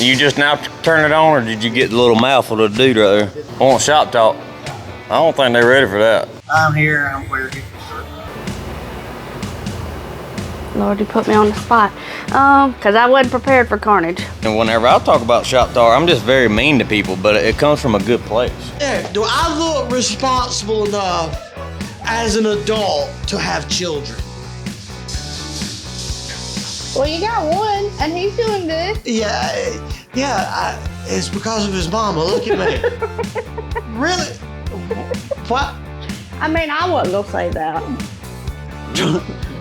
You just now turn it on, or did you get the little mouthful to do right there? I want shop talk. I don't think they're ready for that. I'm here. I'm where you. Lord, you put me on the spot. Because I wasn't prepared for carnage. And whenever I talk about shop talk, I'm just very mean to people, but it comes from a good place. Yeah, do I look responsible enough as an adult to have children? Well, you got one, and he's doing good. Yeah, it's because of his mama. Look at me. Really? What? I mean, I wasn't going to say that.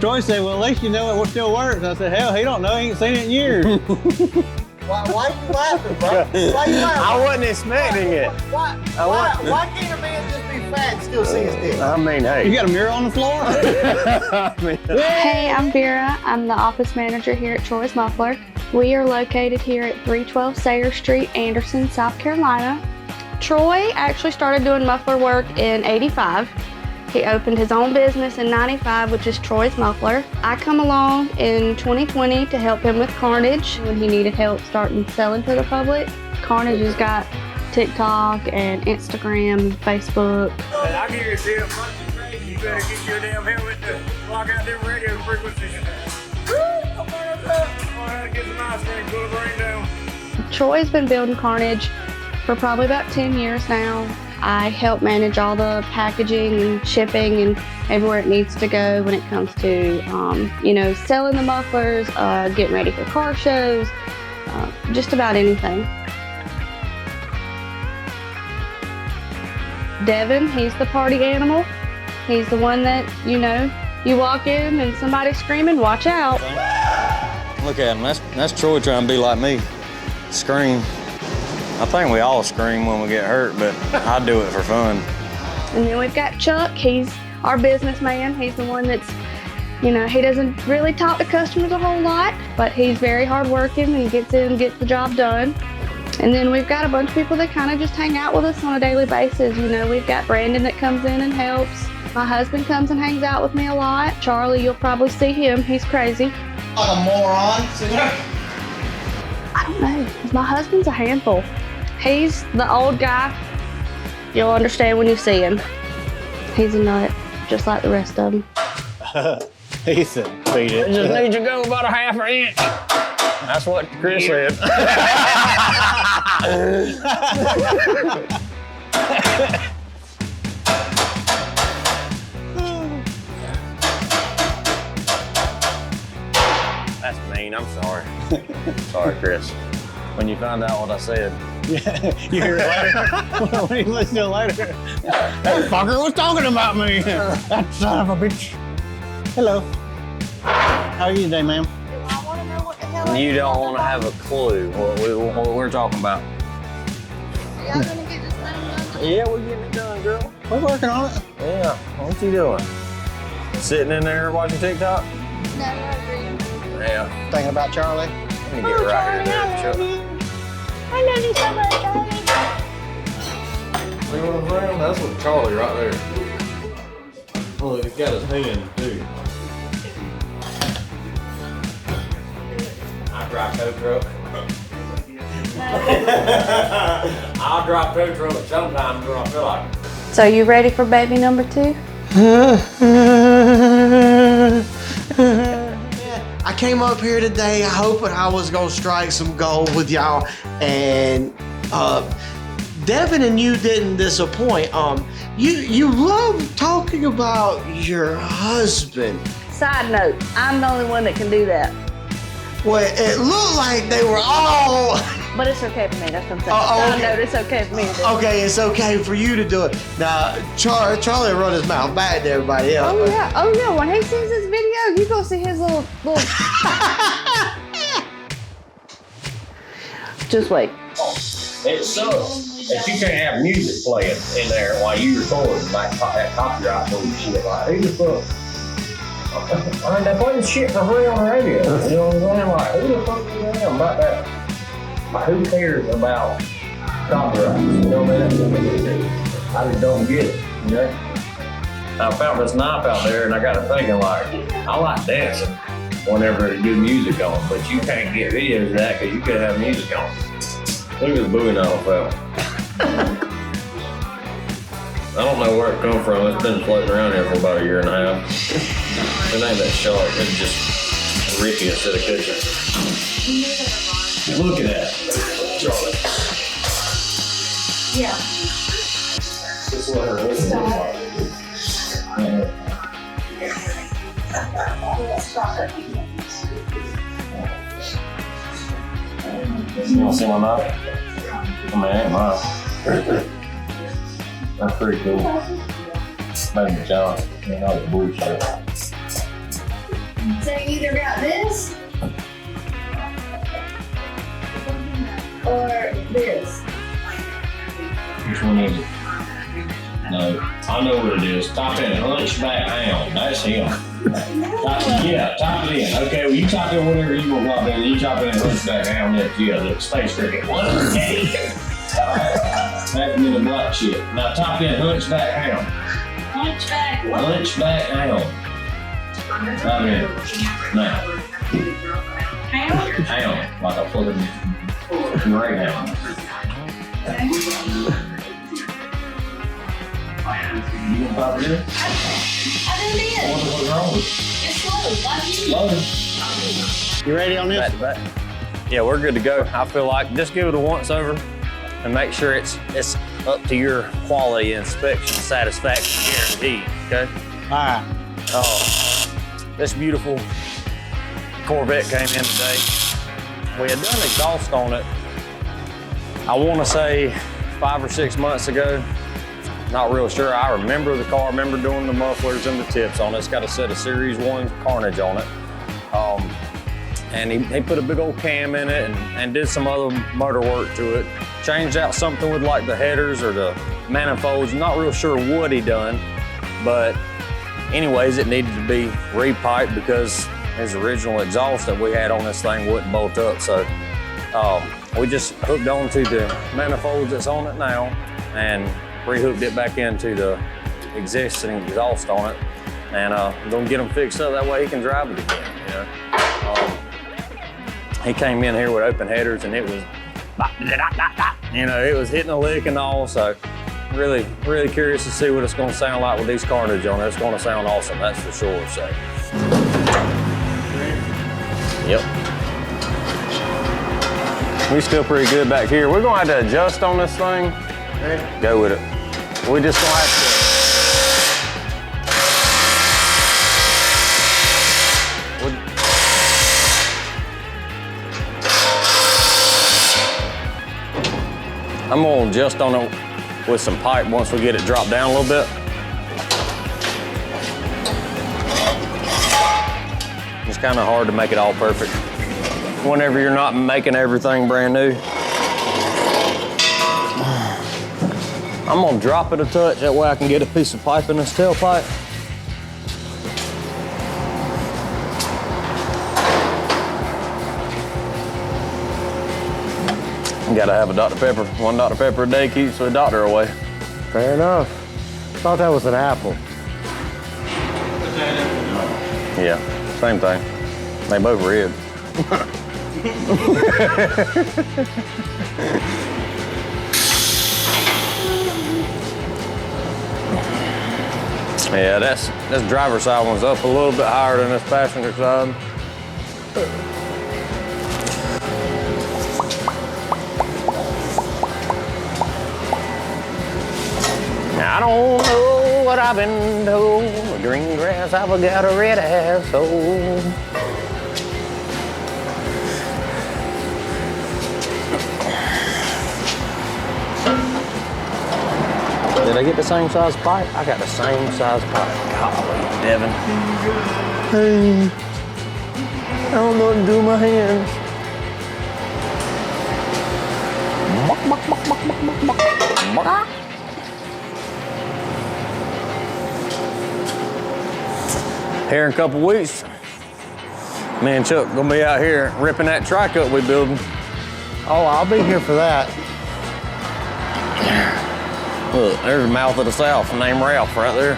Troy said, well, at least you know it still works. I said, hell, he don't know. He ain't seen it in years. Why are you laughing, bro? Why you laughing? I wasn't expecting it. Why can't a man just be fat and still see his dick? I mean, hey. You got a mirror on the floor? Hey, I'm Vera. I'm the office manager here at Troy's Muffler. We are located here at 312 Sayre Street, Anderson, South Carolina. Troy actually started doing muffler work in '85. He opened his own business in '95, which is Troy's Muffler. I come along in 2020 to help him with carnage when he needed help starting selling to the public. Carnage has got TikTok and Instagram and Facebook. I hear you damn monkey crazy. You better get your damn helmet to block out them radio frequencies. I'm gonna get some ice cream, cool the brain down. Troy's been building carnage for probably about 10 years now. I help manage all the packaging and shipping and everywhere it needs to go when it comes to, selling the mufflers, getting ready for car shows, just about anything. Devin, he's the party animal. He's the one that, you walk in and somebody's screaming, watch out. Look at him, that's Troy trying to be like me. Scream. I think we all scream when we get hurt, but I do it for fun. And then we've got Chuck. He's our businessman. He's the one that's, he doesn't really talk to customers a whole lot, but he's very hardworking and gets in and gets the job done. And then we've got a bunch of people that kind of just hang out with us on a daily basis. We've got Brandon that comes in and helps. My husband comes and hangs out with me a lot. Charlie, you'll probably see him. He's crazy. Like a moron. I don't know. My husband's a handful. He's the old guy. You'll understand when you see him. He's a nut, just like the rest of them. He said, beat it. Just need to go about a half an inch. That's what Chris said. That's mean, I'm sorry. Sorry, Chris. When you found out what I said. Yeah, you hear it later. When you listen to it later. That fucker was talking about me. That son of a bitch. Hello. How are you today, ma'am? I want to know what the hell. You don't want to have a clue what we're talking about. Are y'all gonna get this thing done? Yeah, we're getting it done, girl. We're working on it. Yeah, what you doing? Sitting in there watching TikTok? No, I agree. Yeah. Thinking about Charlie. Let me get right here. Chuck. I love you so much, Charlie. See what I'm saying? That's what Charlie right there. Oh, he's got his hand too. I drive tow truck. I'll drive tow truck sometimes when I feel like it. So you ready for baby number 2? I came up here today hoping I was gonna strike some gold with y'all, and Devin and you didn't disappoint. You love talking about your husband. Side note, I'm the only one that can do that. Well, it looked like they were all. But it's okay for me, that's what I'm saying. Oh, okay. I know it's okay for me to do. Okay, it's okay for you to do it. Now, Charlie run his mouth back to everybody else. Oh yeah, when he sees this video, you go see his little... Just wait. It sucks that you can't have music playing in there while you record, like that copyright bullshit. Like, who the fuck? I mean, they're playing shit for free on the radio. You know what I'm saying? Like, who the fuck is them about that? Like, who cares about copyright? You know what I mean? I just don't get it, you know? I found this knife out there and I got to thinking, like, I like dancing whenever there's good music on, but you can't get videos of that because you could have music on. Look at the buoy nozzle fell. I don't know where it come from. It's been floating around here for about a year and a half. It ain't that sharp. It's just Ricky instead of cooking. Look at that, Charlie. Yeah. This is what her looks like. You want to see my knife? I mean, it ain't mine. That's pretty cool. Made me John. You know, it's bullshit. So you either got this or this. Which one is it? No, I know what it is. Type in Hunchback Hound. That's him. Type it in. Okay, well, you type in whatever you want to type in. You type in Hunchback Hound. Yeah, the space cricket. Okay. That's me the black shit. Now type in Hunchback Hound. Hunchback. Hunchback Hound. Type in. Now. Hound? Hound. Like a fucking greyhound. You gonna pop it in? I done did. What's wrong with It's slow, like you. You ready on this? Back to back. Yeah, we're good to go. I feel like just give it a once over and make sure it's up to your quality inspection satisfaction guarantee. Okay. All right. This beautiful Corvette came in today. We had done exhaust on it, I want to say 5 or 6 months ago. Not real sure. I remember the car, remember doing the mufflers and the tips on it. It's got a set of Series 1 Carnage on it. And he put a big old cam in it and did some other motor work to it. Changed out something with like the headers or the manifolds. Not real sure what he done, but anyways, it needed to be repiped because his original exhaust that we had on this thing wouldn't bolt up. So we just hooked onto the manifolds that's on it now and rehooked it back into the existing exhaust on it. And I'm gonna get them fixed up, that way he can drive it again, you know. He came in here with open headers and it was, you know, it was hitting a lick and all, so really curious to see what it's gonna sound like with these Carnage on it. It's gonna sound awesome, that's for sure, so. Yep. We still pretty good back here. We're gonna have to adjust on this thing. Go with it. We just gonna have to. I'm gonna adjust on it with some pipe once we get it dropped down a little bit. It's kind of hard to make it all perfect whenever you're not making everything brand new. I'm gonna drop it a touch, that way I can get a piece of pipe in this tailpipe. Gotta have a Dr. Pepper. 1 Dr. Pepper a day keeps the doctor away. Fair enough. Thought that was an apple. Yeah, same thing. They both red. Yeah, this driver's side one's up a little bit higher than this passenger side. I don't know what I've been told. The green grass, I've got a red asshole. Did I get the same size pipe? I got the same size pipe. Golly, Devin. Hey, I don't know what to do with my hands. Here in a couple weeks, me and Chuck gonna be out here ripping that tri-cut we building. Oh, I'll be here for that. Look, there's the mouth of the South, named Ralph right there.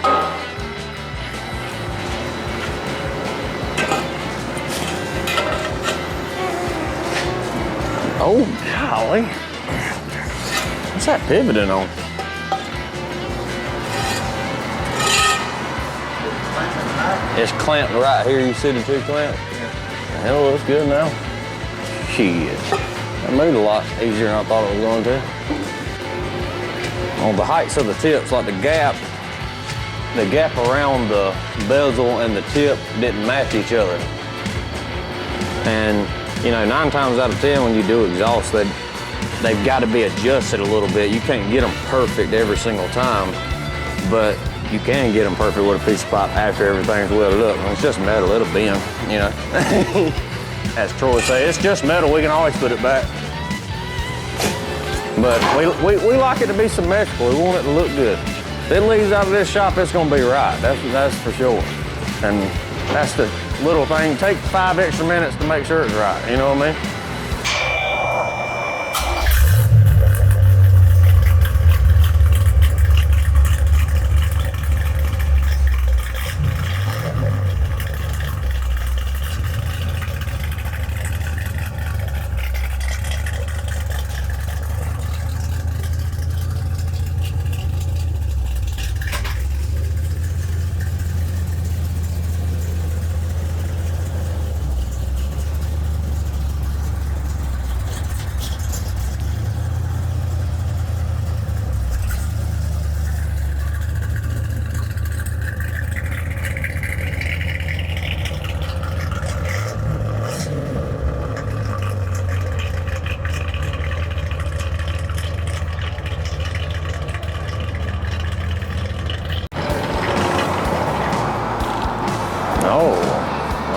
Oh, golly. What's that pivoting on? It's clamped right here. You see the two clamps? The hell, looks good now. Shit. That moved a lot easier than I thought it was going to. On the heights of the tips, like the gap around the bezel and the tip didn't match each other. And, you know, 9 times out of 10 when you do exhaust, they've got to be adjusted a little bit. You can't get them perfect every single time, but you can get them perfect with a piece of pipe after everything's welded up. When it's just metal, it'll bend, you know. As Troy said, it's just metal, we can always put it back. But we like it to be symmetrical. We want it to look good. If it leaves out of this shop, it's gonna be right. That's for sure. And that's the little thing. Take 5 extra minutes to make sure it's right, you know what I mean?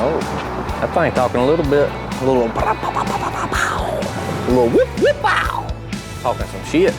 Oh, that thing talking a little bit, a little whip, whip, pow. Talking some shit.